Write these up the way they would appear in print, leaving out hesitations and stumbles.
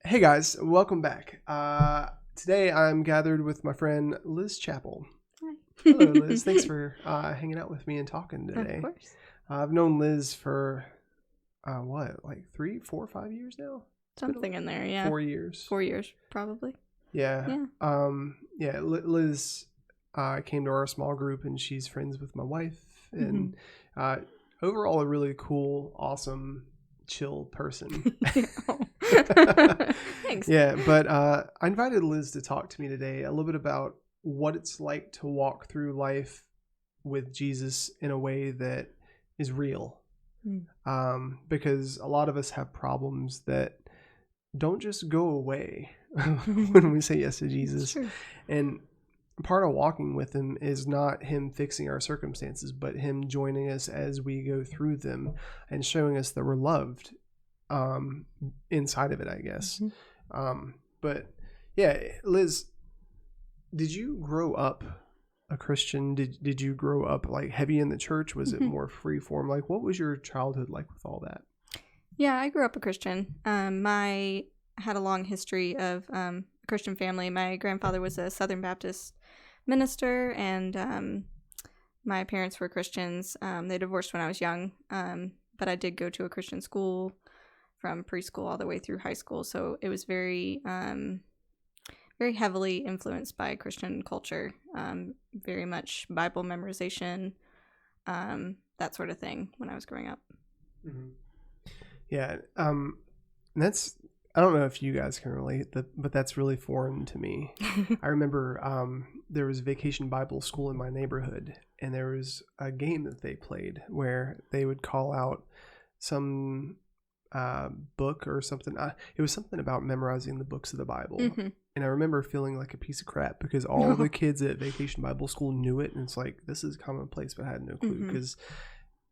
Hey guys, welcome back. Today I'm gathered with my friend Liz Chappell. Hi. Hello, Liz. Thanks for hanging out with me and talking today. Of course. I've known Liz for like 3, 4, 5 years now. Something in there, yeah. 4 years. 4 years, probably. Yeah. Yeah. Liz came to our small group, and she's friends with my wife, and overall a really cool, awesome, chill person. Thanks. Yeah, but I invited Liz to talk to me today a little bit about what it's like to walk through life with Jesus in a way that is real. Because a lot of us have problems that don't just go away when we say yes to Jesus. And part of walking with him is not him fixing our circumstances, but him joining us as we go through them and showing us that we're loved inside of it, I guess. But yeah, Liz, did you grow up a Christian? Did you grow up like heavy in the church? Was it more free form? Like, what was your childhood like with all that? Yeah, I grew up a Christian. I had a long history of a Christian family. My grandfather was a Southern Baptist minister, and my parents were Christians. They divorced when I was young, but I did go to a Christian school from preschool all the way through high school. So it was very, very heavily influenced by Christian culture, very much Bible memorization, that sort of thing when I was growing up. Yeah. That's, I don't know if you guys can relate, but that's really foreign to me. I remember there was Vacation Bible School in my neighborhood, and there was a game that they played where they would call out some book or something. It was something about memorizing the books of the Bible. And I remember feeling like a piece of crap because all the kids at Vacation Bible School knew it, and it's like, this is commonplace, but I had no clue because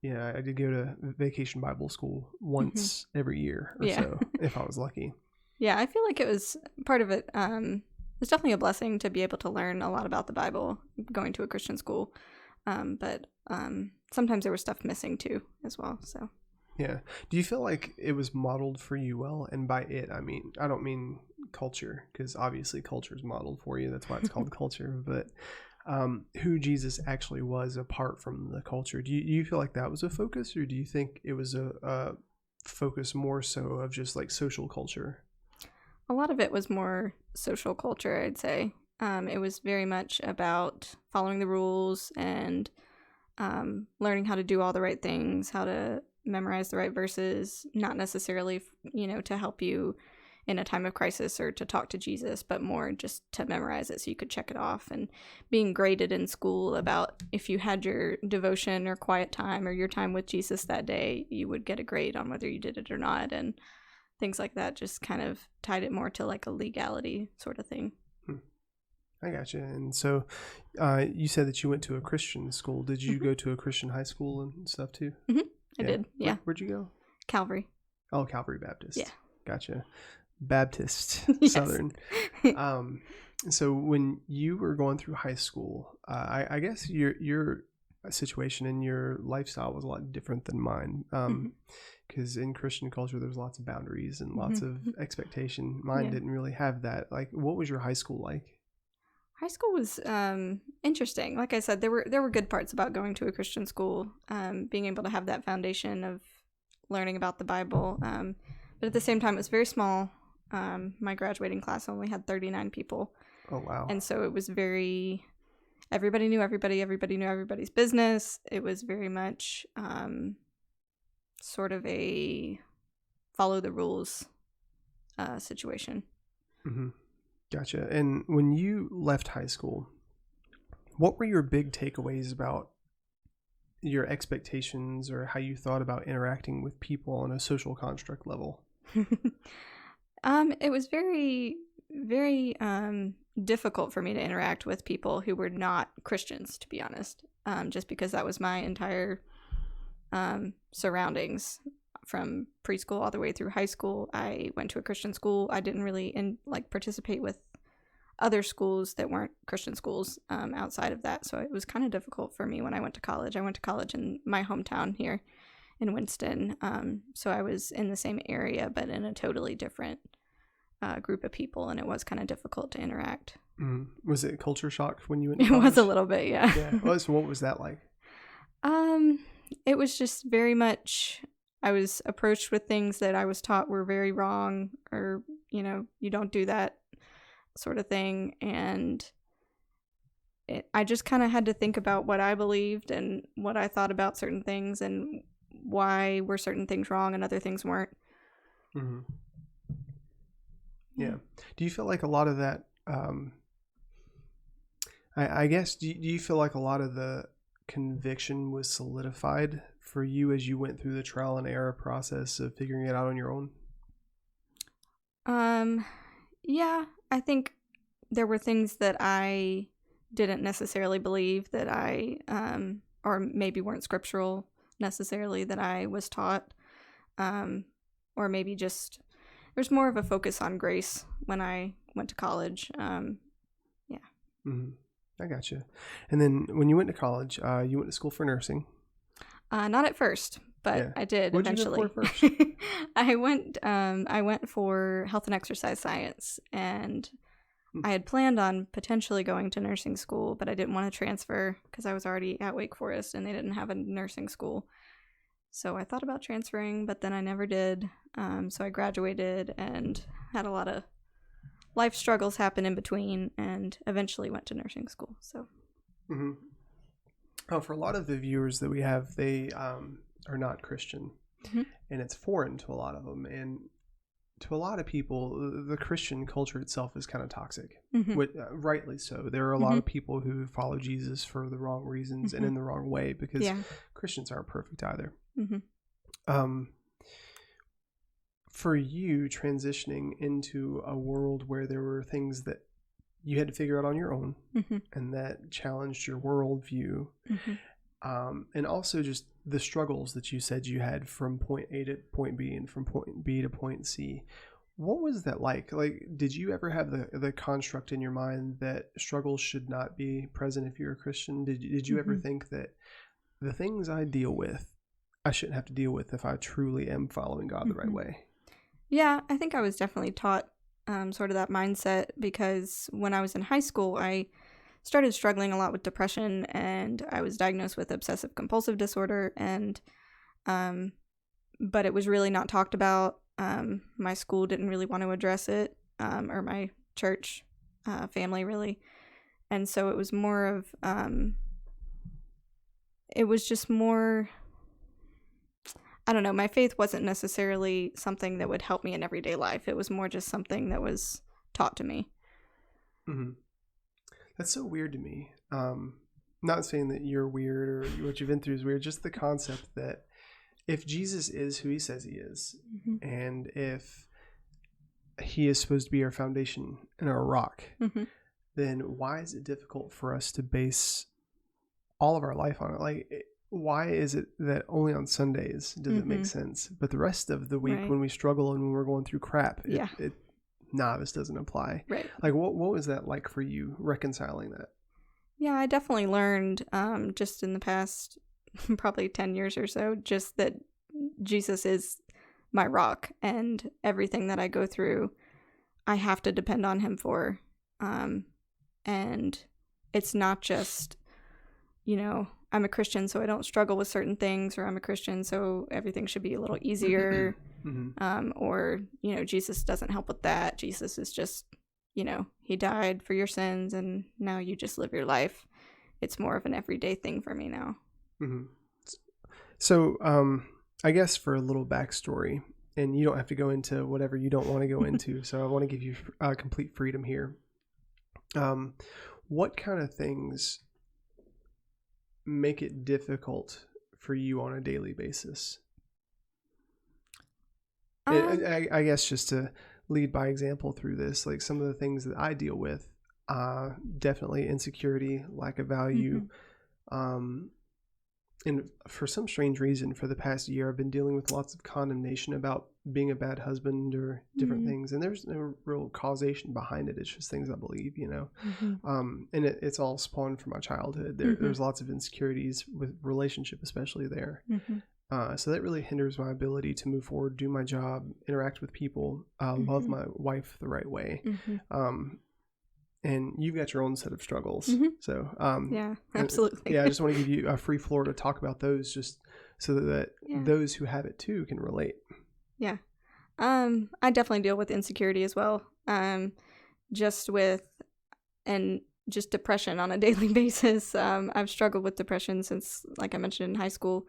I did go to Vacation Bible School once every year or so, if I was lucky. Yeah, I feel like it was part of it. It's definitely a blessing to be able to learn a lot about the Bible going to a Christian school. But sometimes there was stuff missing too as well. So. Yeah. Do you feel like it was modeled for you well? And by it, I mean, I don't mean culture, because obviously culture is modeled for you. That's why it's called culture. But who Jesus actually was apart from the culture. Do you feel like that was a focus, or do you think it was a focus more so of just like social culture? A lot of it was more social culture, I'd say. It was very much about following the rules and learning how to do all the right things, how to memorize the right verses, not necessarily, to help you in a time of crisis or to talk to Jesus, but more just to memorize it so you could check it off, and being graded in school about if you had your devotion or quiet time or your time with Jesus that day, you would get a grade on whether you did it or not, and things like that just kind of tied it more to like a legality sort of thing. I gotcha. And so you said that you went to a Christian school. Did you go to a Christian high school and stuff too? I did, yeah. Where'd you go? Calvary. Oh, Calvary Baptist. Yeah. Gotcha. Baptist, Yes. Southern. So when you were going through high school, I guess your situation and your lifestyle was a lot different than mine. Because in Christian culture, there's lots of boundaries and lots of expectation. Mine didn't really have that. Like, what was your high school like? High school was interesting. Like I said, there were good parts about going to a Christian school, being able to have that foundation of learning about the Bible. But at the same time, it was very small. My graduating class only had 39 people. Oh, wow. And so it was very, everybody knew everybody knew everybody's business. It was very much sort of a follow the rules situation. Gotcha. And when you left high school, what were your big takeaways about your expectations or how you thought about interacting with people on a social construct level? It was very, very difficult for me to interact with people who were not Christians, to be honest, just because that was my entire surroundings. From preschool all the way through high school, I went to a Christian school. I didn't really participate with other schools that weren't Christian schools outside of that. So it was kind of difficult for me when I went to college. I went to college in my hometown here in Winston. So I was in the same area, but in a totally different group of people, and it was kind of difficult to interact. Was it culture shock when you went to It college? was a little bit, yeah. Yeah. Well, so what was that like? It was just very much, I was approached with things that I was taught were very wrong, or, you don't do that sort of thing. And I just kind of had to think about what I believed and what I thought about certain things and why were certain things wrong and other things weren't. Mm-hmm. Yeah. Do you feel like a lot of that, I guess, do you feel like a lot of the conviction was solidified for you as you went through the trial and error process of figuring it out on your own? Yeah, I think there were things that I didn't necessarily believe that I, or maybe weren't scriptural necessarily, that I was taught, or maybe just there's more of a focus on grace when I went to college. Yeah. Mm-hmm. I gotcha. And then when you went to college, you went to school for nursing. Not at first, but I did What'd eventually. You go for first? I went for health and exercise science, and I had planned on potentially going to nursing school, but I didn't want to transfer because I was already at Wake Forest and they didn't have a nursing school. So I thought about transferring, but then I never did. So I graduated and had a lot of life struggles happen in between, and eventually went to nursing school. So, for a lot of the viewers that we have, they are not Christian, and it's foreign to a lot of them. And to a lot of people, the Christian culture itself is kind of toxic, rightly so. There are a lot of people who follow Jesus for the wrong reasons and in the wrong way, because Christians aren't perfect either. For you transitioning into a world where there were things that you had to figure out on your own and that challenged your worldview, and also just the struggles that you said you had from point A to point B and from point B to point C. What was that like? Like, did you ever have the construct in your mind that struggles should not be present if you're a Christian? Did you ever think that the things I deal with, I shouldn't have to deal with if I truly am following God the right way? Yeah, I think I was definitely taught sort of that mindset, because when I was in high school, I started struggling a lot with depression, and I was diagnosed with obsessive compulsive disorder, and but it was really not talked about. My school didn't really want to address it, or my church family really. And so it was more of, it was just more, I don't know, my faith wasn't necessarily something that would help me in everyday life. It was more just something that was taught to me. That's so weird to me. Not saying that you're weird or what you've been through is weird, just the concept that if Jesus is who he says he is, and if he is supposed to be our foundation and our rock, then why is it difficult for us to base all of our life on it? Like, why is it that only on Sundays does it make sense, but the rest of the week when we struggle and when we're going through crap, this doesn't apply. Right. Like, what was that like for you, reconciling that? Yeah, I definitely learned just in the past probably 10 years or so, just that Jesus is my rock, and everything that I go through, I have to depend on him for. And it's not just, I'm a Christian, so I don't struggle with certain things, or I'm a Christian, so everything should be a little easier. Or, Jesus doesn't help with that. Jesus is just, he died for your sins, and now you just live your life. It's more of an everyday thing for me now. So, I guess for a little backstory, and you don't have to go into whatever you don't want to go into, so I want to give you complete freedom here. What kind of things make it difficult for you on a daily basis? I guess just to lead by example through this, like some of the things that I deal with, definitely insecurity, lack of value. And for some strange reason, for the past year, I've been dealing with lots of condemnation about being a bad husband or different things. And there's no real causation behind it. It's just things I believe, and it's all spawned from my childhood. There's lots of insecurities with relationship, especially there. So that really hinders my ability to move forward, do my job, interact with people, love my wife the right way. And you've got your own set of struggles. So, yeah, absolutely. I just want to give you a free floor to talk about those, just so that those who have it too can relate. Yeah. I definitely deal with insecurity as well. Just depression on a daily basis. I've struggled with depression since, like I mentioned, in high school,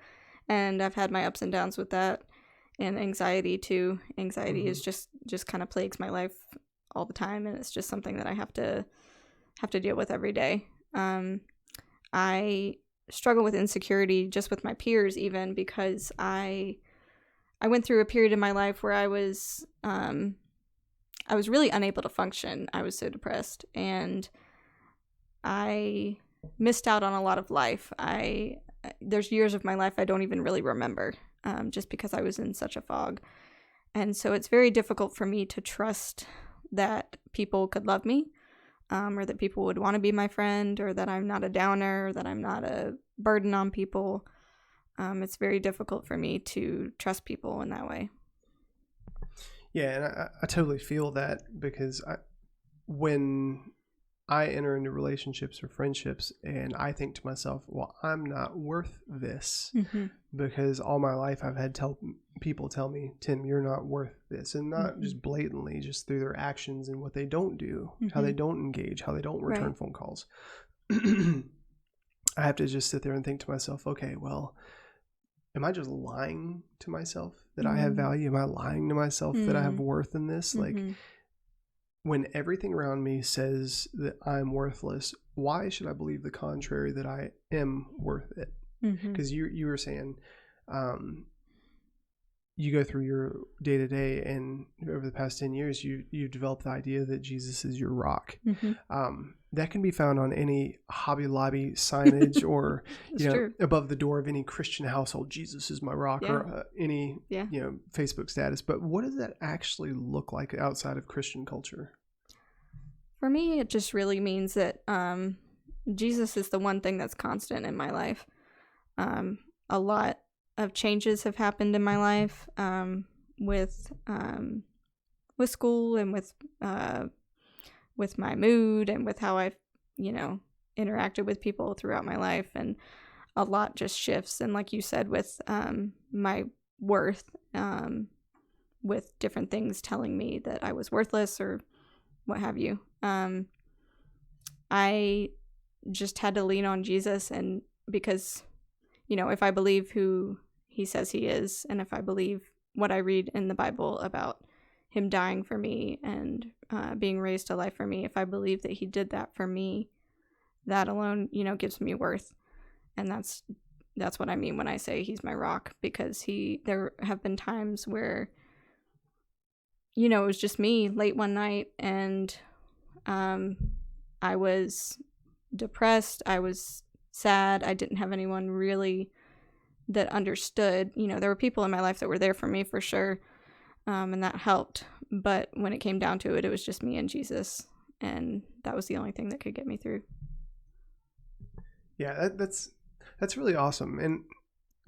and I've had my ups and downs with that, and anxiety too. Anxiety is just kind of plagues my life all the time, and it's just something that I have to deal with every day. I struggle with insecurity just with my peers, even because I went through a period in my life where I was really unable to function. I was so depressed, and I missed out on a lot of life. There's years of my life I don't even really remember, just because I was in such a fog. And so it's very difficult for me to trust that people could love me, or that people would want to be my friend, or that I'm not a downer, or that I'm not a burden on people. It's very difficult for me to trust people in that way. Yeah, and I totally feel that, because when I enter into relationships or friendships and I think to myself, well, I'm not worth this, because all my life I've had people tell me, Tim, you're not worth this. And not just blatantly, just through their actions and what they don't do, how they don't engage, how they don't return phone calls. I have to just sit there and think to myself, okay, well, am I just lying to myself that I have value? Am I lying to myself that I have worth in this? Like, when everything around me says that I'm worthless, why should I believe the contrary, that I am worth it? Because you were saying, you go through your day to day, and over the past 10 years, you've developed the idea that Jesus is your rock. That can be found on any Hobby Lobby signage, or above the door of any Christian household. Jesus is my rock, or any Facebook status. But what does that actually look like outside of Christian culture? For me, it just really means that Jesus is the one thing that's constant in my life. A lot of changes have happened in my life, with school, and with my mood, and with how I've interacted with people throughout my life, and a lot just shifts. And like you said, with my worth, with different things telling me that I was worthless or what have you, I just had to lean on Jesus. And because if I believe who he says he is, and if I believe what I read in the Bible about him dying for me and being raised to life for me, if I believe that he did that for me, that alone, gives me worth. And that's what I mean when I say he's my rock, because there have been times where, it was just me late one night, and I was depressed, I was sad, I didn't have anyone really that understood. There were people in my life that were there for me for sure, and that helped. But when it came down to it, it was just me and Jesus, and that was the only thing that could get me through. Yeah, that's really awesome. And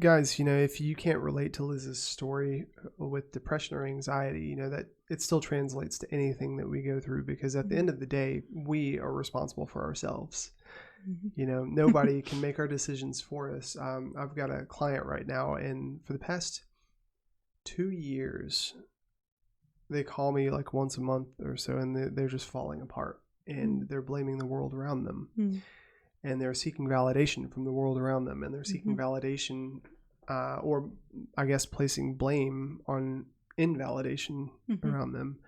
guys, if you can't relate to Liz's story with depression or anxiety, that it still translates to anything that we go through, because at the end of the day, we are responsible for ourselves. Nobody can make our decisions for us. I've got a client right now, and for the past 2 years, they call me like once a month or so, and they're just falling apart, and they're blaming the world around them, and they're seeking validation from the world around them, and they're seeking validation, or I guess placing blame on invalidation around them.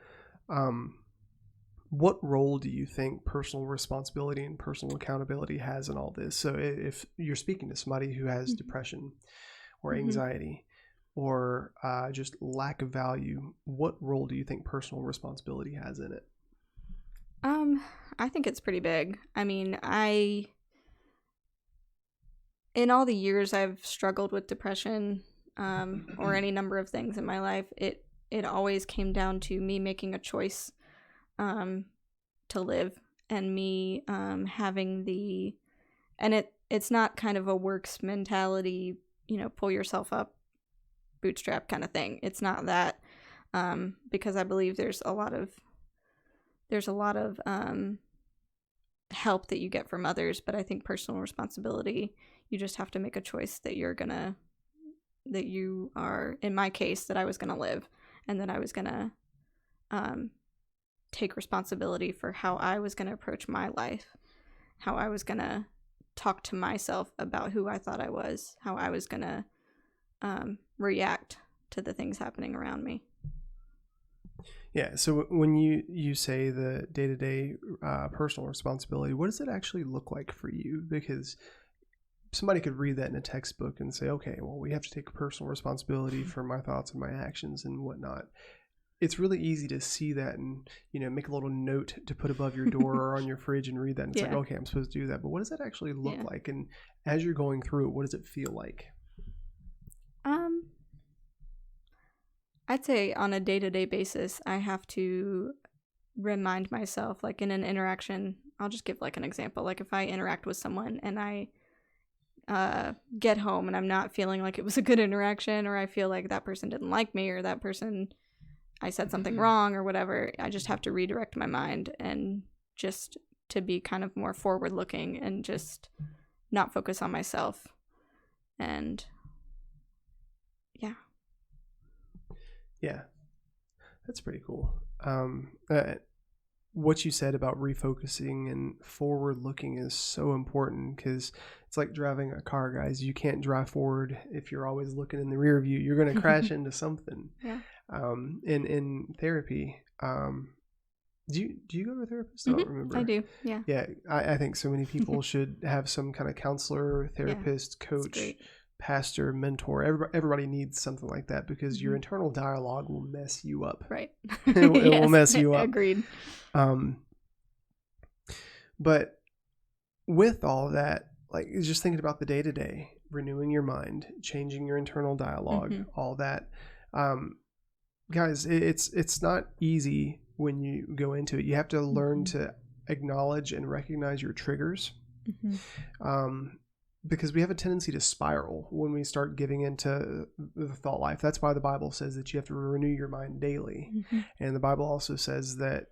What role do you think personal responsibility and personal accountability has in all this? So if you're speaking to somebody who has depression or anxiety, or just lack of value, what role do you think personal responsibility has in it? I think it's pretty big. I mean, in all the years I've struggled with depression, or any number of things in my life, it always came down to me making a choice to live, and me having and it's not kind of a works mentality, pull yourself up bootstrap kind of thing. It's not that, because I believe there's a lot of help that you get from others, but I think personal responsibility, you just have to make a choice that you are, in my case, that I was gonna live, and that I was gonna take responsibility for how I was gonna approach my life, how I was gonna talk to myself about who I thought I was, how I was gonna react to the things happening around me. Yeah. So when you say the day-to-day personal responsibility, what does it actually look like for you? Because somebody could read that in a textbook and say, okay, well, we have to take personal responsibility for my thoughts and my actions and whatnot. It's really easy to see that and, make a little note to put above your door or on your fridge and read that. And it's like, okay, I'm supposed to do that. But what does that actually look like? And as you're going through it, what does it feel like? I'd say on a day-to-day basis, I have to remind myself, like in an interaction, I'll just give like an example. Like if I interact with someone and I get home and I'm not feeling like it was a good interaction, or I feel like that person didn't like me, or that person, I said something wrong or whatever, I just have to redirect my mind and just to be kind of more forward looking and just not focus on myself. And yeah, that's pretty cool. What you said about refocusing and forward looking is so important, because it's like driving a car, guys. You can't drive forward if you're always looking in the rear view. You're going to crash into something. Yeah. In therapy, do you go to a therapist? I don't remember. I do. Yeah. Yeah. I think so many people should have some kind of counselor, therapist, coach, pastor, mentor. Everybody needs something like that, because your internal dialogue will mess you up. Right. It will mess you up. Agreed. But with all of that, like just thinking about the day to day, renewing your mind, changing your internal dialogue, all that, guys, it's not easy when you go into it. You have to learn to acknowledge and recognize your triggers. Because we have a tendency to spiral when we start giving into the thought life. That's why the Bible says that you have to renew your mind daily. And the Bible also says that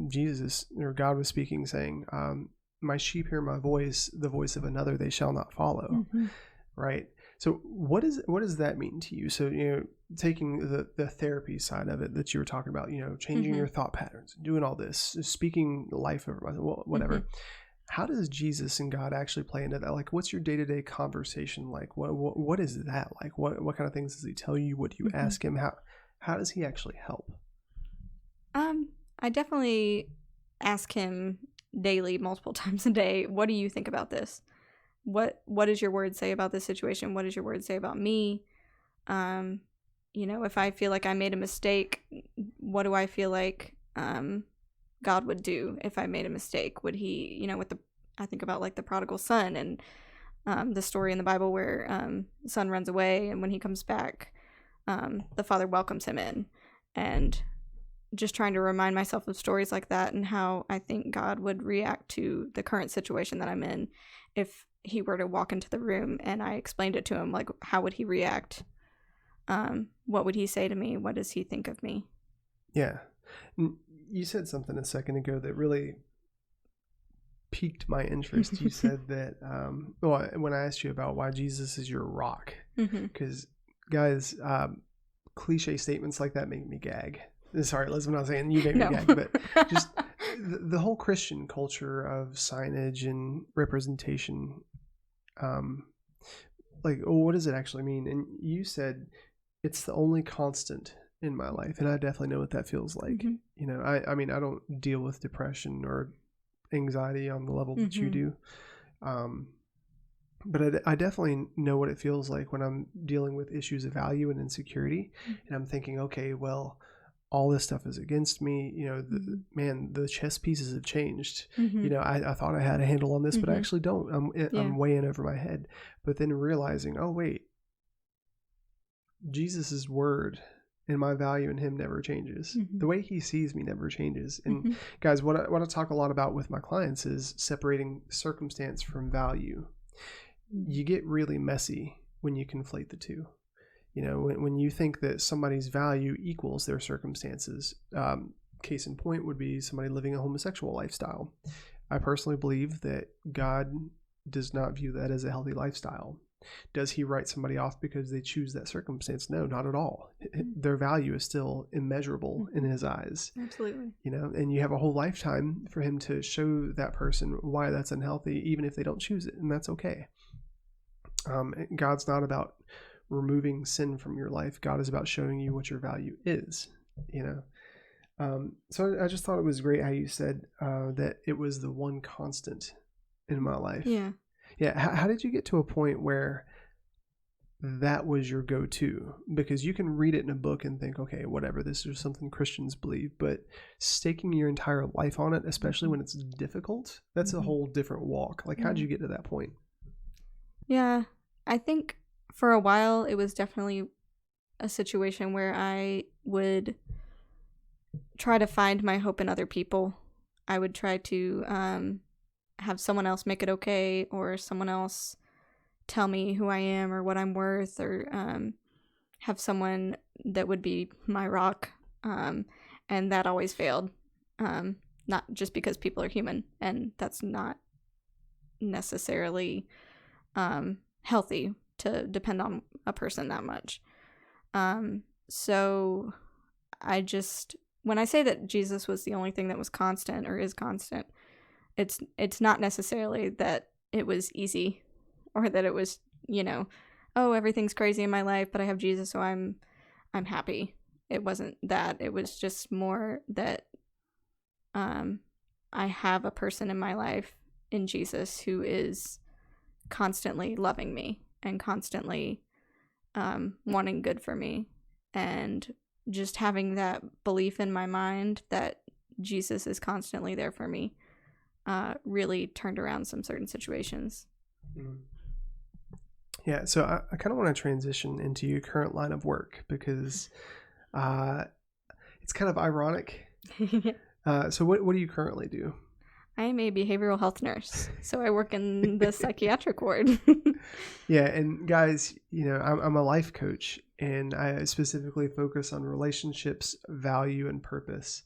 Jesus, or God, was speaking, saying, my sheep hear my voice, the voice of another they shall not follow. Right? So what does that mean to you? So, taking the therapy side of it that you were talking about, changing your thought patterns, doing all this, speaking life over whatever. How does Jesus and God actually play into that? Like, what's your day-to-day conversation like? What is that like? What kind of things does he tell you? What do you ask him? How does he actually help? I definitely ask him daily, multiple times a day, what do you think about this? What does your word say about this situation? What does your word say about me? If I feel like I made a mistake, what do I feel like God would do if I made a mistake? Would he, I think about like the prodigal son and the story in the Bible where the son runs away, and when he comes back, the father welcomes him in. And just trying to remind myself of stories like that and how I think God would react to the current situation that I'm in. If he were to walk into the room and I explained it to him, like, how would he react? What would he say to me? What does he think of me? Yeah. You said something a second ago that really piqued my interest. You said that, when I asked you about why Jesus is your rock, because guys, cliche statements like that make me gag. Sorry, Liz, I'm not saying you make me gag, but just the whole Christian culture of signage and representation, what does it actually mean? And you said it's the only constant in my life, and I definitely know what that feels like. I mean, I don't deal with depression or anxiety on the level that you do, but I definitely know what it feels like when I'm dealing with issues of value and insecurity, and I'm thinking, okay, well, all this stuff is against me. The chess pieces have changed. I thought I had a handle on this, but I actually don't. I'm way in over my head. But then realizing, oh wait, Jesus's word and my value in him never changes. The way he sees me never changes. And guys, what I talk a lot about with my clients is separating circumstance from value. You get really messy when you conflate the two. When you think that somebody's value equals their circumstances, case in point would be somebody living a homosexual lifestyle. I personally believe that God does not view that as a healthy lifestyle. Does he write somebody off because they choose that circumstance? No, not at all. Their value is still immeasurable in his eyes. Absolutely. And you have a whole lifetime for him to show that person why that's unhealthy, even if they don't choose it, and that's okay. God's not about removing sin from your life. God is about showing you what your value is, So I just thought it was great how you said that it was the one constant in my life. Yeah. How did you get to a point where that was your go-to? Because you can read it in a book and think, okay, whatever, this is something Christians believe, but staking your entire life on it, especially when it's difficult, that's a whole different walk. Like, how did you get to that point? Yeah, I think for a while it was definitely a situation where I would try to find my hope in other people. I would try to have someone else make it okay, or someone else tell me who I am or what I'm worth, or have someone that would be my rock. And that always failed. Not just because people are human, and that's not necessarily healthy to depend on a person that much. So when I say that Jesus was the only thing that was constant or is constant, it's not necessarily that it was easy, or that it was, oh, everything's crazy in my life, but I have Jesus, so I'm happy. It wasn't that. It was just more that I have a person in my life in Jesus who is constantly loving me and constantly wanting good for me, and just having that belief in my mind that Jesus is constantly there for me really turned around some certain situations. Yeah, so I kind of want to transition into your current line of work, because it's kind of ironic. So what do you currently do? I am a behavioral health nurse, so I work in the psychiatric ward. Yeah, and guys, I'm a life coach, and I specifically focus on relationships, value, and purpose.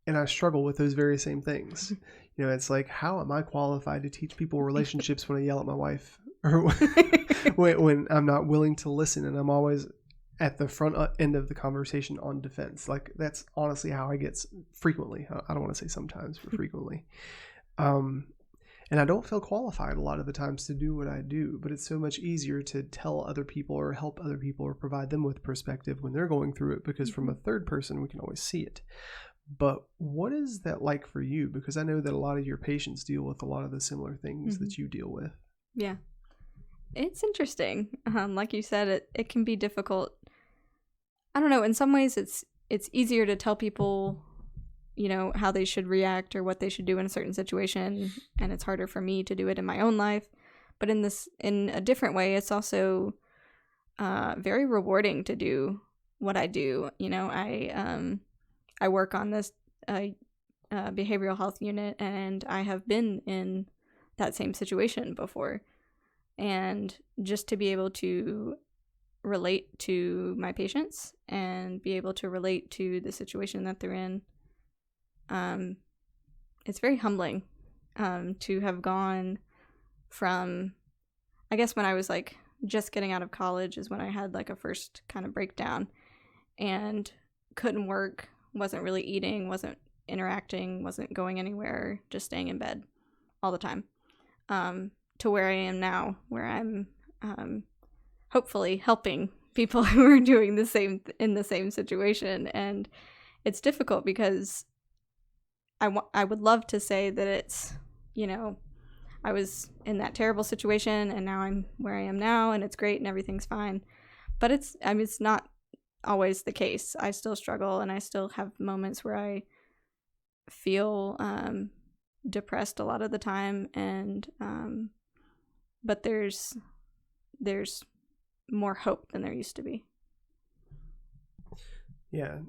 And I struggle with those very same things. It's like, how am I qualified to teach people relationships when I yell at my wife, or when I'm not willing to listen, and I'm always at the front end of the conversation on defense? Like, that's honestly how I get frequently. I don't want to say sometimes, but frequently. And I don't feel qualified a lot of the times to do what I do, but it's so much easier to tell other people or help other people or provide them with perspective when they're going through it, because from a third person, we can always see it. But what is that like for you? Because I know that a lot of your patients deal with a lot of the similar things that you deal with. Yeah. It's interesting. Like you said, it can be difficult. I don't know. In some ways, it's easier to tell people, how they should react or what they should do in a certain situation. And it's harder for me to do it in my own life. But in a different way, it's also very rewarding to do what I do. I work on this behavioral health unit, and I have been in that same situation before. And just to be able to relate to my patients and be able to relate to the situation that they're in, it's very humbling to have gone from, I guess when I was like just getting out of college is when I had like a first kind of breakdown and couldn't work, wasn't really eating, wasn't interacting, wasn't going anywhere, just staying in bed all the time, to where I am now, where I'm hopefully helping people who are doing the same in the same situation. And it's difficult because I would love to say that it's, I was in that terrible situation and now I'm where I am now and it's great and everything's fine. But it's not always the case. I still struggle, and I still have moments where I feel depressed a lot of the time, and but there's more hope than there used to be. Yeah.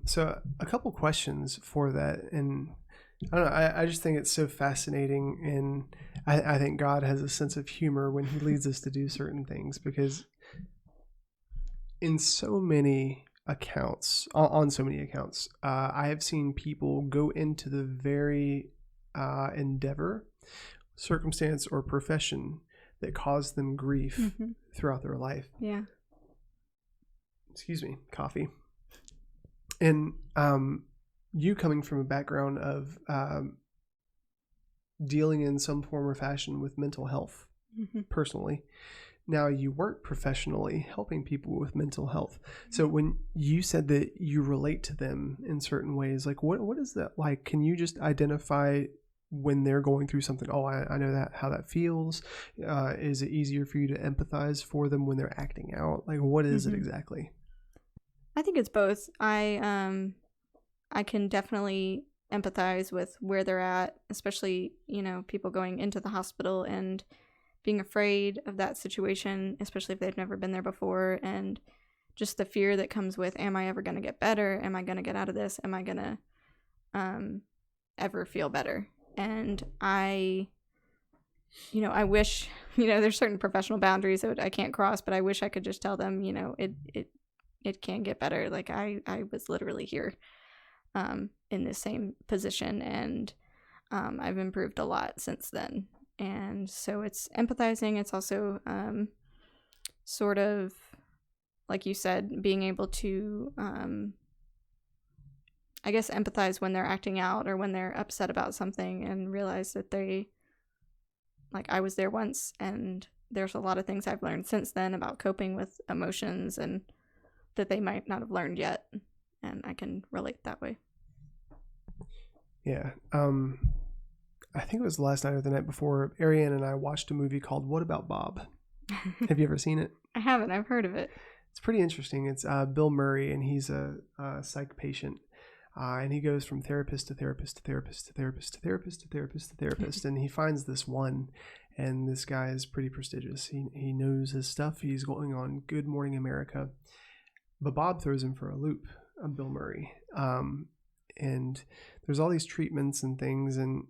So a couple questions for that, and I don't know, I just think it's so fascinating, and I think God has a sense of humor when he leads us to do certain things, because in so many accounts, on so many accounts, I have seen people go into the very endeavor, circumstance, or profession that caused them grief throughout their life. Yeah. Excuse me, coffee. And you coming from a background of dealing in some form or fashion with mental health personally. Now, you weren't professionally helping people with mental health. So when you said that you relate to them in certain ways, like what is that like? Can you just identify when they're going through something? Oh, I know that, how that feels. Is it easier for you to empathize for them when they're acting out? Like, what is it exactly? I think it's both. I can definitely empathize with where they're at, especially, people going into the hospital and being afraid of that situation, especially if they've never been there before, and just the fear that comes with, am I ever going to get better? Am I going to get out of this? Am I going to ever feel better? And I wish, there's certain professional boundaries that I can't cross, but I wish I could just tell them, it can get better. Like I was literally here in the same position, and I've improved a lot since then. And so it's empathizing. It's also sort of, like you said, being able to, I guess, empathize when they're acting out or when they're upset about something, and realize that I was there once, and there's a lot of things I've learned since then about coping with emotions and that they might not have learned yet. And I can relate that way. Yeah. I think it was last night or the night before, Ariane and I watched a movie called What About Bob? Have you ever seen it? I haven't. I've heard of it. It's pretty interesting. It's Bill Murray, and he's a psych patient. And he goes from therapist to therapist to therapist to therapist to therapist to therapist to therapist. And he finds this one, and this guy is pretty prestigious. He knows his stuff. He's going on Good Morning America. But Bob throws him for a loop, Bill Murray. And there's all these treatments and things, and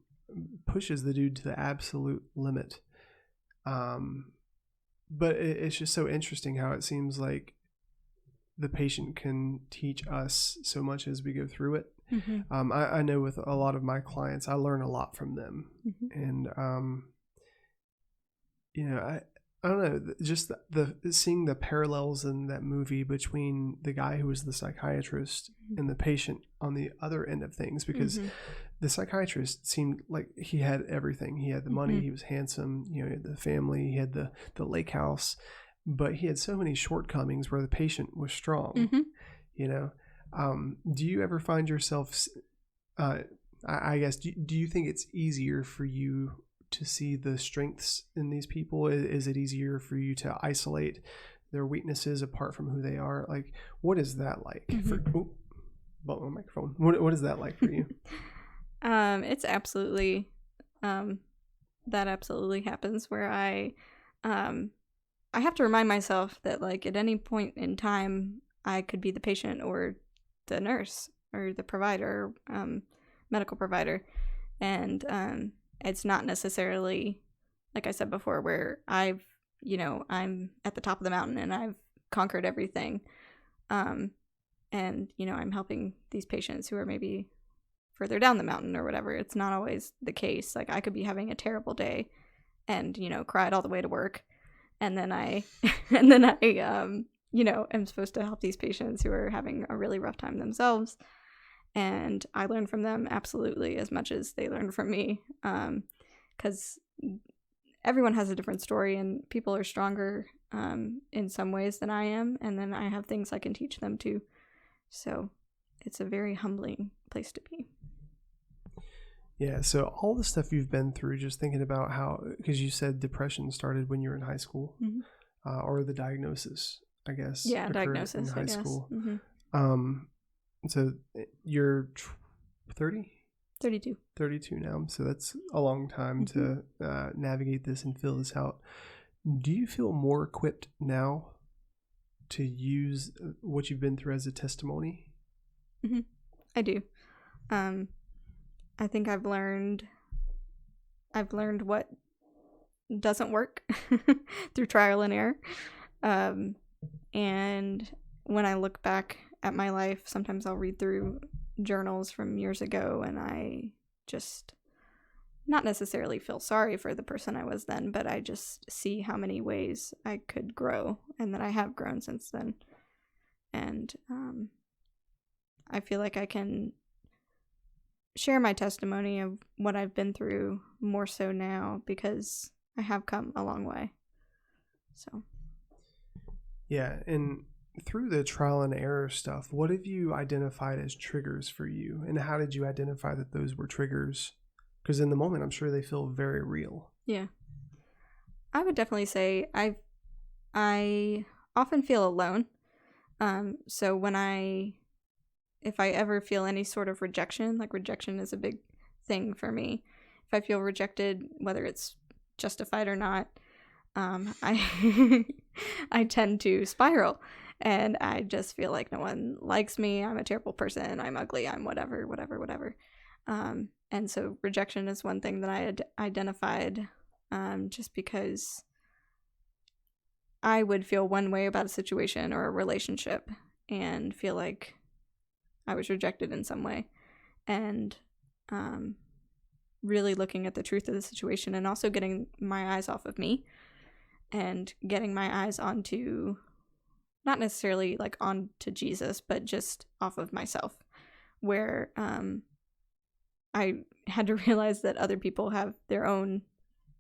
pushes the dude to the absolute limit. But it's just so interesting how it seems like the patient can teach us so much as we go through it. I know with a lot of my clients, I learn a lot from them. And, I don't know, just the seeing the parallels in that movie between the guy who was the psychiatrist and the patient on the other end of things, because the psychiatrist seemed like he had everything. He had the money, he was handsome, he had the family, he had the lake house, but he had so many shortcomings where the patient was strong. Do you ever find yourself, I guess, do you think it's easier for you to see the strengths in these people? Is it easier for you to isolate their weaknesses apart from who they are? Like, what is that like for my microphone? What is that like for you? It's absolutely that absolutely happens, where I have to remind myself that, like, at any point in time I could be the patient or the nurse or the provider, medical provider, and it's not necessarily, like I said before, where I'm at the top of the mountain and I've conquered everything. And, I'm helping these patients who are maybe further down the mountain or whatever. It's not always the case. Like, I could be having a terrible day and, cried all the way to work. And then I am supposed to help these patients who are having a really rough time themselves. And I learn from them absolutely as much as they learn from me, because everyone has a different story, and people are stronger in some ways than I am, and then I have things I can teach them too. So it's a very humbling place to be. Yeah, so all the stuff you've been through, just thinking about how, because you said depression started when you were in high school, or the diagnosis, I guess. Yeah, diagnosis in high school. So you're 30? 32. 32 now. So that's a long time to navigate this and fill this out. Do you feel more equipped now to use what you've been through as a testimony? I do. I think I've learned what doesn't work through trial and error. And when I look back at my life, sometimes I'll read through journals from years ago, and I just not necessarily feel sorry for the person I was then, but I just see how many ways I could grow and that I have grown since then. And I feel like I can share my testimony of what I've been through more so now because I have come a long way. So. Yeah, and through the trial and error stuff, what have you identified as triggers for you? And how did you identify that those were triggers? Because in the moment, I'm sure they feel very real. Yeah. I would definitely say I often feel alone. So if I ever feel any sort of rejection, like rejection is a big thing for me. If I feel rejected, whether it's justified or not, I I tend to spiral, and I just feel like no one likes me. I'm a terrible person. I'm ugly. I'm whatever. And so rejection is one thing that I had identified, just because I would feel one way about a situation or a relationship and feel like I was rejected in some way, and really looking at the truth of the situation and also getting my eyes off of me and getting my eyes onto, not necessarily like onto Jesus, but just off of myself, where I had to realize that other people have their own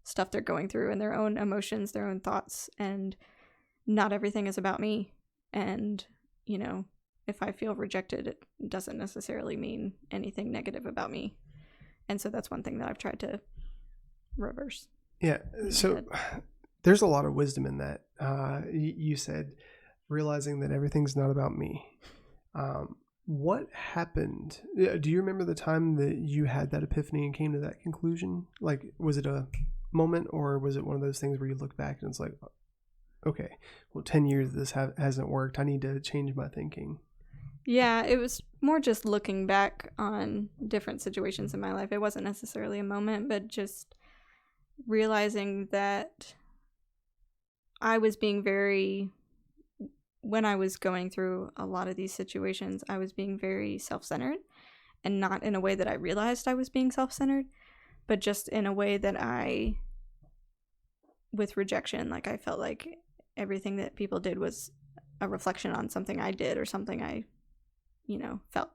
stuff they're going through and their own emotions, their own thoughts, and not everything is about me. And, you know, if I feel rejected, it doesn't necessarily mean anything negative about me. And so that's one thing that I've tried to reverse. Yeah. So there's a lot of wisdom in that. You said realizing that everything's not about me. What happened? Do you remember the time that you had that epiphany and came to that conclusion? Like, was it a moment, or was it one of those things where you look back and it's like, okay, well, 10 years of this hasn't worked. I need to change my thinking. Yeah, it was more just looking back on different situations in my life. It wasn't necessarily a moment, but just realizing that I was being when I was going through a lot of these situations, I was being very self-centered, and not in a way that I realized I was being self-centered, but just in a way that with rejection, like I felt like everything that people did was a reflection on something I did or something I, felt.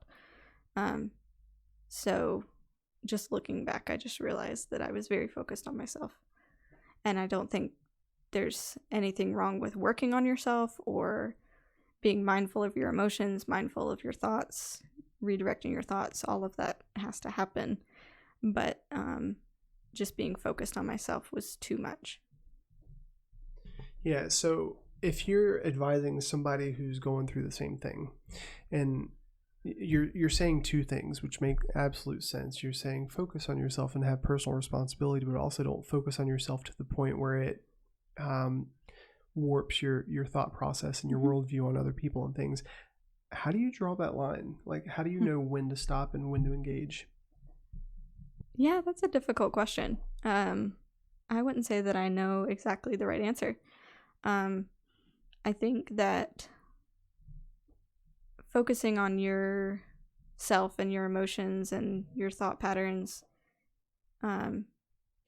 So just looking back, I just realized that I was very focused on myself. And I don't think there's anything wrong with working on yourself or being mindful of your emotions, mindful of your thoughts, redirecting your thoughts. All of that has to happen. But just being focused on myself was too much. Yeah, so if you're advising somebody who's going through the same thing, and you're saying two things which make absolute sense. You're saying focus on yourself and have personal responsibility, but also don't focus on yourself to the point where it warps your thought process and your worldview on other people and things. How do you draw that line? Like, how do you know when to stop and when to engage? Yeah, that's a difficult question. I wouldn't say that I know exactly the right answer. I think that focusing on yourself and your emotions and your thought patterns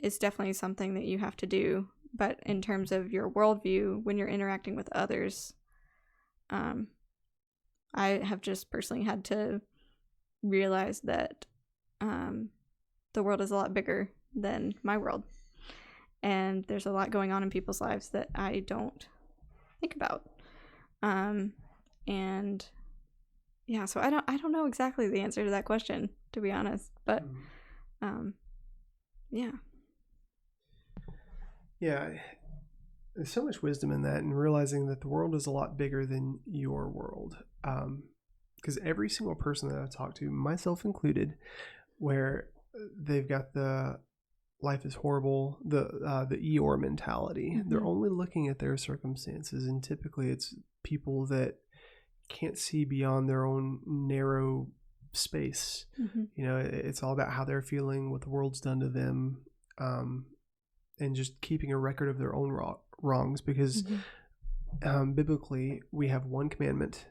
is definitely something that you have to do. But in terms of your worldview, when you're interacting with others, I have just personally had to realize that the world is a lot bigger than my world. And there's a lot going on in people's lives that I don't think about. And yeah, so I don't know exactly the answer to that question, to be honest. But yeah. Yeah, there's so much wisdom in that, and realizing that the world is a lot bigger than your world. Because every single person that I talk to, myself included, where they've got the life is horrible, the Eeyore mentality. Mm-hmm. They're only looking at their circumstances, and typically it's people that can't see beyond their own narrow space. Mm-hmm. It's all about how they're feeling, what the world's done to them, and just keeping a record of their own wrongs. Because biblically, we have one commandment,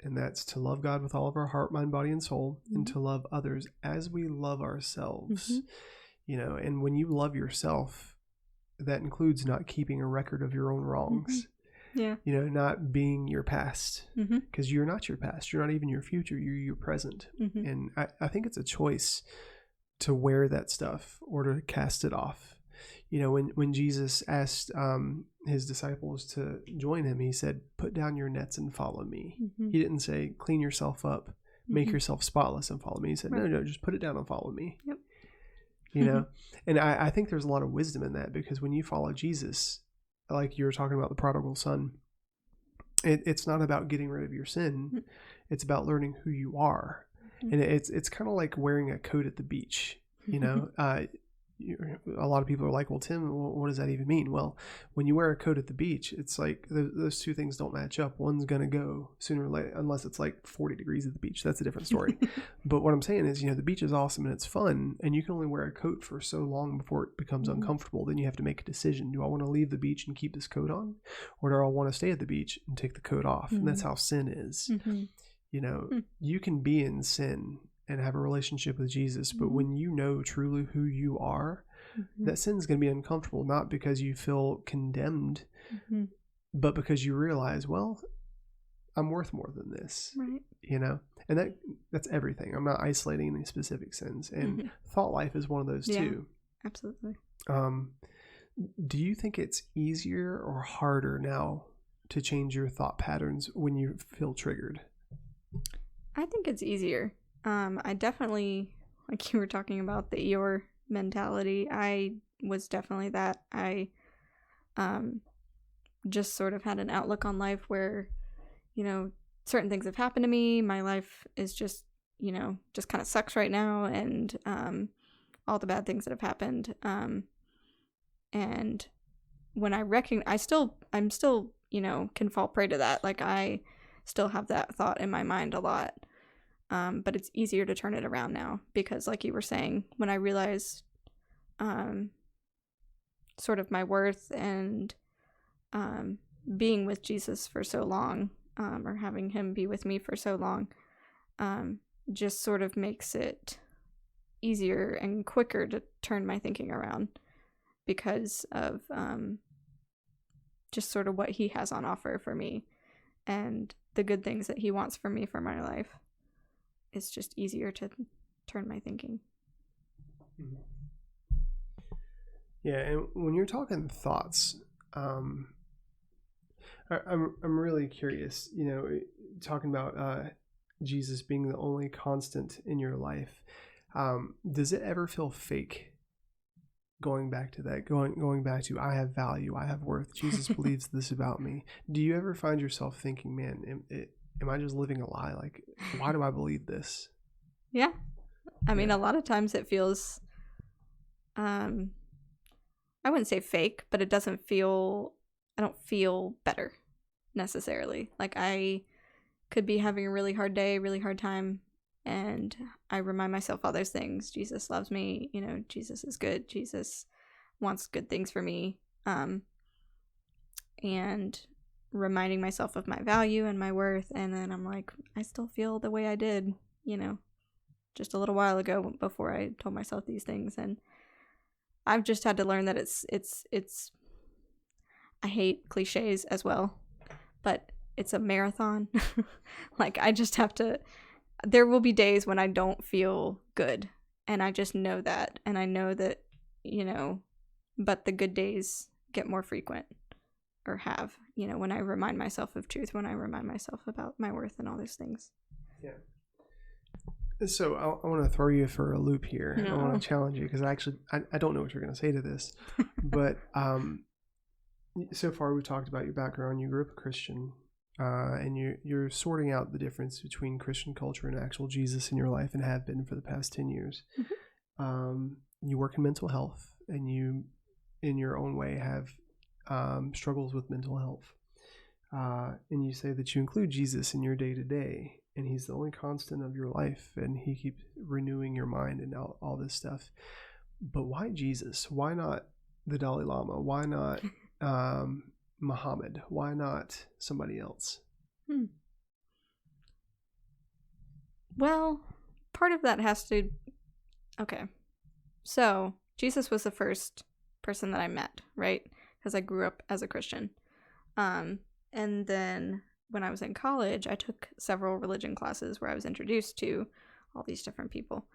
and that's to love God with all of our heart, mind, body, and soul, and to love others as we love ourselves. And when you love yourself, that includes not keeping a record of your own wrongs. Yeah. Not being your past, because you're not your past. You're not even your future. You're your present. And I think it's a choice to wear that stuff or to cast it off. When Jesus asked his disciples to join him, he said, "Put down your nets and follow me." He didn't say, "Clean yourself up, make yourself spotless and follow me." He said, no, just put it down and follow me. Yep. And I think there's a lot of wisdom in that, because when you follow Jesus, like you were talking about the prodigal son, it's not about getting rid of your sin. It's about learning who you are. And it's kind of like wearing a coat at the beach. A lot of people are like, "Well, Tim, what does that even mean?" Well, when you wear a coat at the beach, it's like those two things don't match up. One's going to go sooner or later, unless it's like 40 degrees at the beach. That's a different story. But what I'm saying is, the beach is awesome and it's fun, and you can only wear a coat for so long before it becomes uncomfortable. Then you have to make a decision. Do I want to leave the beach and keep this coat on, or do I want to stay at the beach and take the coat off? And that's how sin is. You can be in sin and have a relationship with Jesus, but when you know truly who you are, that sin's going to be uncomfortable, not because you feel condemned, but because you realize, well, I'm worth more than this, and that's everything. I'm not isolating any specific sins, and thought life is one of those too. Absolutely. Do you think it's easier or harder now to change your thought patterns when you feel triggered? I think it's easier. I definitely, like you were talking about the Eeyore mentality, I was definitely that. I just sort of had an outlook on life where, certain things have happened to me. My life is just kind of sucks right now, and all the bad things that have happened. And when I recognize, I'm still, can fall prey to that. Like, I still have that thought in my mind a lot. But it's easier to turn it around now because, like you were saying, when I realized sort of my worth and being with Jesus for so long, or having him be with me for so long, just sort of makes it easier and quicker to turn my thinking around because of just sort of what he has on offer for me and the good things that he wants for me for my life. It's just easier to turn my thinking. Yeah, and when you're talking thoughts, I'm really curious. Talking about Jesus being the only constant in your life, does it ever feel fake? Going back to that, going back to I have value, I have worth. Jesus believes this about me. Do you ever find yourself thinking, "Man, am I just living a lie? Like, why do I believe this?" Yeah. I mean, a lot of times it feels, I wouldn't say fake, but I don't feel better necessarily. Like, I could be having a really hard day, really hard time, and I remind myself all those things. Jesus loves me, Jesus is good. Jesus wants good things for me. And reminding myself of my value and my worth, and then I'm like, I still feel the way I did, just a little while ago before I told myself these things. And I've just had to learn that it's I hate cliches as well, but it's a marathon. Like, I just have to, there will be days when I don't feel good, and I just know that, and I know that, but the good days get more frequent. Or have, when I remind myself of truth, when I remind myself about my worth and all those things. Yeah. So I want to throw you for a loop here. No. I want to challenge you because I don't know what you're going to say to this. But so far we've talked about your background. You grew up a Christian, and you're sorting out the difference between Christian culture and actual Jesus in your life, and have been for the past 10 years. You work in mental health, and you, in your own way, have struggles with mental health, and you say that you include Jesus in your day-to-day, and he's the only constant of your life, and he keeps renewing your mind and all this stuff. But why Jesus? Why not the Dalai Lama? Why not Muhammad? Why not somebody else? Well, part of that has to... Okay. So, Jesus was the first person that I met, right? Because I grew up as a Christian. And then when I was in college, I took several religion classes where I was introduced to all these different people.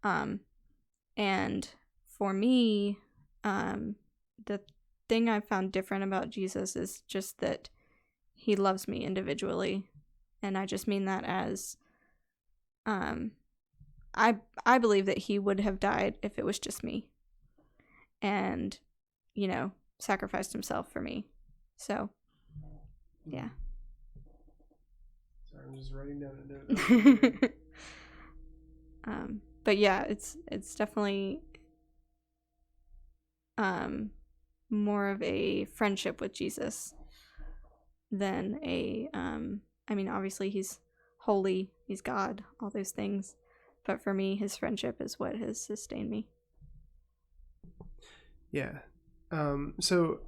And for me, the thing I found different about Jesus is just that he loves me individually. And I just mean that as... I believe that he would have died if it was just me. And, sacrificed himself for me. So, yeah. Sorry, I'm just writing down a note. But yeah, it's definitely more of a friendship with Jesus than obviously he's holy, he's God, all those things. But for me, his friendship is what has sustained me. Yeah. So,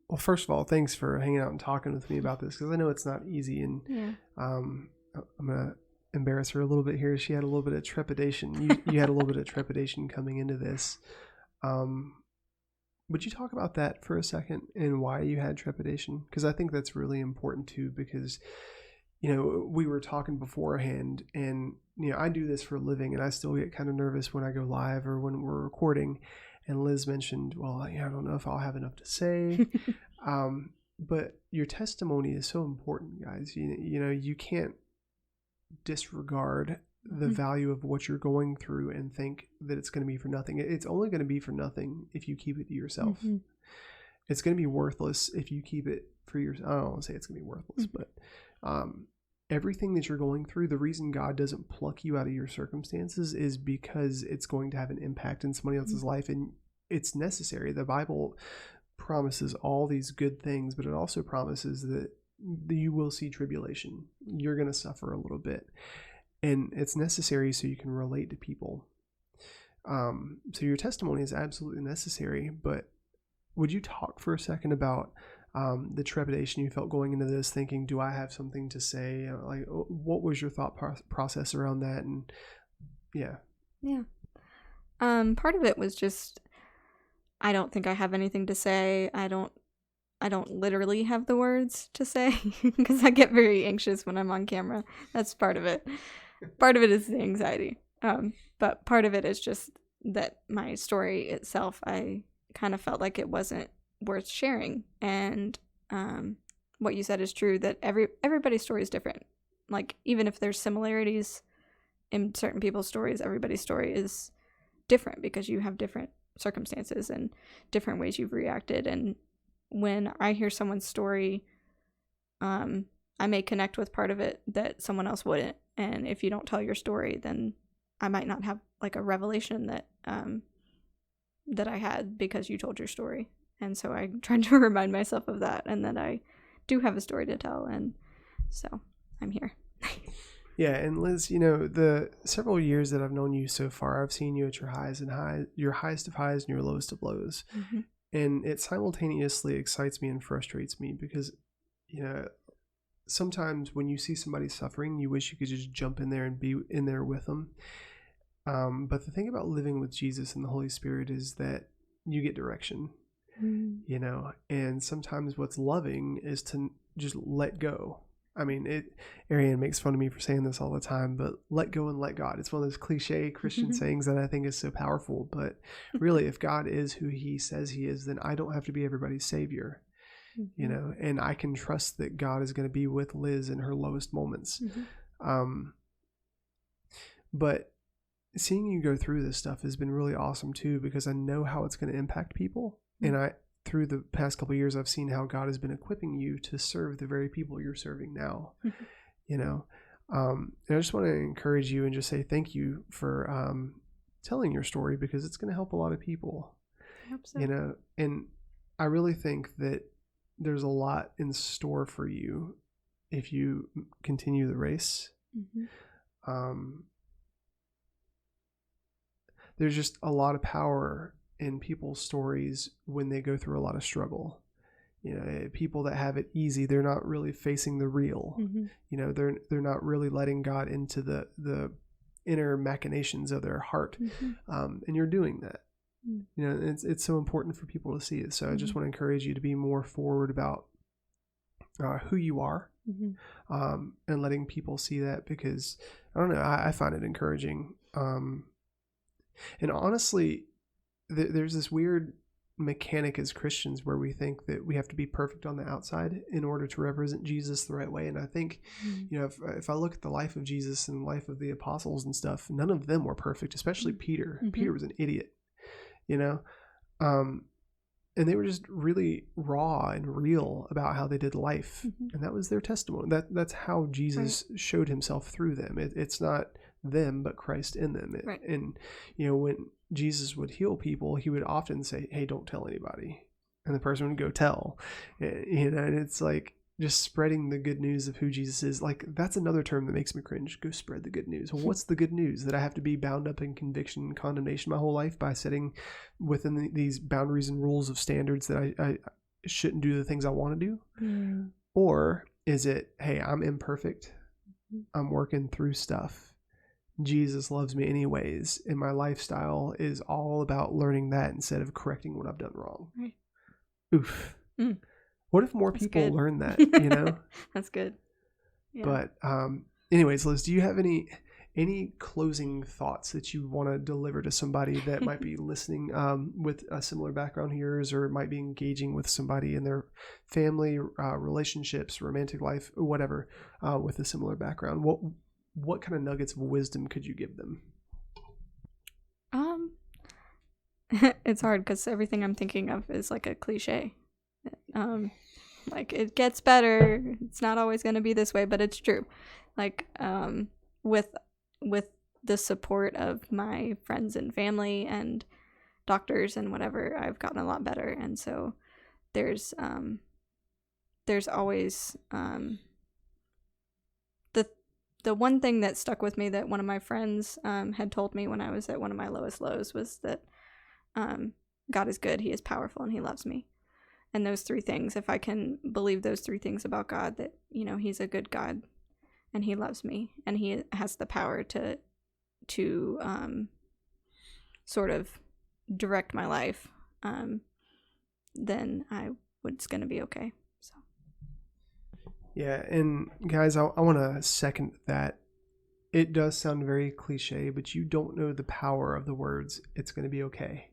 well, first of all, thanks for hanging out and talking with me about this, because I know it's not easy. And I'm going to embarrass her a little bit here. She had a little bit of trepidation. You had a little bit of trepidation coming into this. Would you talk about that for a second and why you had trepidation? Because I think that's really important too, because we were talking beforehand, and I do this for a living, and I still get kind of nervous when I go live or when we're recording. And Liz mentioned, well, I don't know if I'll have enough to say. But your testimony is so important, guys. You can't disregard the value of what you're going through and think that it's going to be for nothing. It's only going to be for nothing if you keep it to yourself. It's going to be worthless if you keep it for yourself. I don't want to say it's going to be worthless, but everything that you're going through, the reason God doesn't pluck you out of your circumstances is because it's going to have an impact in somebody else's life, and it's necessary. The Bible promises all these good things, but it also promises that you will see tribulation. You're going to suffer a little bit, and it's necessary so you can relate to people. So your testimony is absolutely necessary, but would you talk for a second about the trepidation you felt going into this, thinking, do I have something to say? Like, what was your thought process around that? And yeah. Part of it was just, I don't think I have anything to say. I don't literally have the words to say because I get very anxious when I'm on camera. That's part of it. Part of it is the anxiety. But part of it is just that my story itself, I kind of felt like it wasn't worth sharing. And what you said is true, that everybody's story is different. Like, even if there's similarities in certain people's stories, everybody's story is different because you have different circumstances and different ways you've reacted. And when I hear someone's story, I may connect with part of it that someone else wouldn't. And if you don't tell your story, then I might not have like a revelation that that I had because you told your story. And so I tried to remind myself of that, and that I do have a story to tell, and so I'm here. Yeah, and Liz, the several years that I've known you so far, I've seen you at your highest of highs and your lowest of lows. And it simultaneously excites me and frustrates me because, sometimes when you see somebody suffering, you wish you could just jump in there and be in there with them. But the thing about living with Jesus and the Holy Spirit is that you get direction, and sometimes what's loving is to just let go. I mean, Ariane makes fun of me for saying this all the time, but let go and let God. It's one of those cliche Christian sayings that I think is so powerful. But really, if God is who he says he is, then I don't have to be everybody's savior, and I can trust that God is going to be with Liz in her lowest moments. But seeing you go through this stuff has been really awesome too, because I know how it's going to impact people. And through the past couple of years, I've seen how God has been equipping you to serve the very people you're serving now. And I just want to encourage you and just say thank you for telling your story, because it's going to help a lot of people. I hope so. And I really think that there's a lot in store for you if you continue the race. There's just a lot of power in people's stories when they go through a lot of struggle. People that have it easy, they're not really facing the real. They're not really letting God into the inner machinations of their heart. And you're doing that. It's so important for people to see it. So I just want to encourage you to be more forward about who you are, and letting people see that, because I don't know, I find it encouraging. And honestly, there's this weird mechanic as Christians where we think that we have to be perfect on the outside in order to represent Jesus the right way. And I think, if I look at the life of Jesus and the life of the apostles and stuff, none of them were perfect, especially Peter. Peter was an idiot, and they were just really raw and real about how they did life. And that was their testimony. That's how Jesus showed himself through them. It's not them, but Christ in them. And, when Jesus would heal people, he would often say, hey, don't tell anybody. And the person would go tell, and it's like just spreading the good news of who Jesus is. Like, that's another term that makes me cringe. Go spread the good news. Well, what's the good news? That I have to be bound up in conviction and condemnation my whole life by sitting within these boundaries and rules of standards that I shouldn't do the things I want to do? Or is it, hey, I'm imperfect. I'm working through stuff. Jesus loves me anyways, and my lifestyle is all about learning that instead of correcting what I've done wrong. Oof. What if more people learn that, That's good. Yeah. But anyways, Liz, do you have any closing thoughts that you want to deliver to somebody that might be listening with a similar background to yours, or might be engaging with somebody in their family, relationships, romantic life, whatever, with a similar background? What kind of nuggets of wisdom could you give them? It's hard because everything I'm thinking of is like a cliche. Like, it gets better. It's not always going to be this way, but it's true. Like, with the support of my friends and family and doctors and whatever, I've gotten a lot better. And so there's always the one thing that stuck with me that one of my friends had told me when I was at one of my lowest lows was that God is good, he is powerful, and he loves me. And those three things, if I can believe those three things about God, that, he's a good God and he loves me and he has the power to sort of direct my life, then it's going to be okay. So. Yeah. And guys, I want to second that. It does sound very cliche, but you don't know the power of the words, it's going to be okay.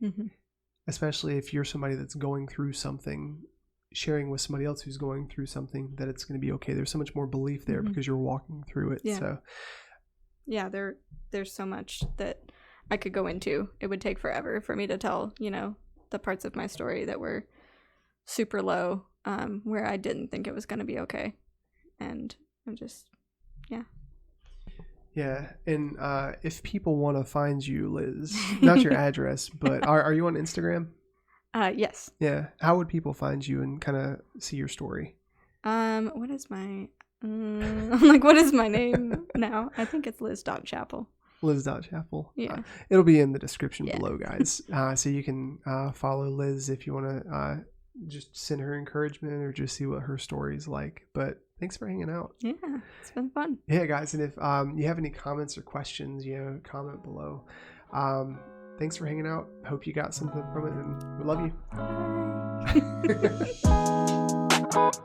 Especially if you're somebody that's going through something, sharing with somebody else who's going through something, that it's going to be okay. There's so much more belief there because you're walking through it. Yeah. So yeah, there's so much that I could go into. It would take forever for me to tell, the parts of my story that were super low, where I didn't think it was going to be okay. And I'm just, yeah. Yeah, and if people want to find you, Liz, not your address, but are you on Instagram? Yes. Yeah. How would people find you and kind of see your story? What is my... I'm like, what is my name now? I think it's Liz.Chappell. Liz.Chappell. Yeah. It'll be in the description below, guys. So you can follow Liz if you want to just send her encouragement or just see what her story's like. But thanks for hanging out. Yeah, it's been fun. Yeah, guys. And if you have any comments or questions, comment below. Thanks for hanging out. Hope you got something from it, and we love you.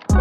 Bye.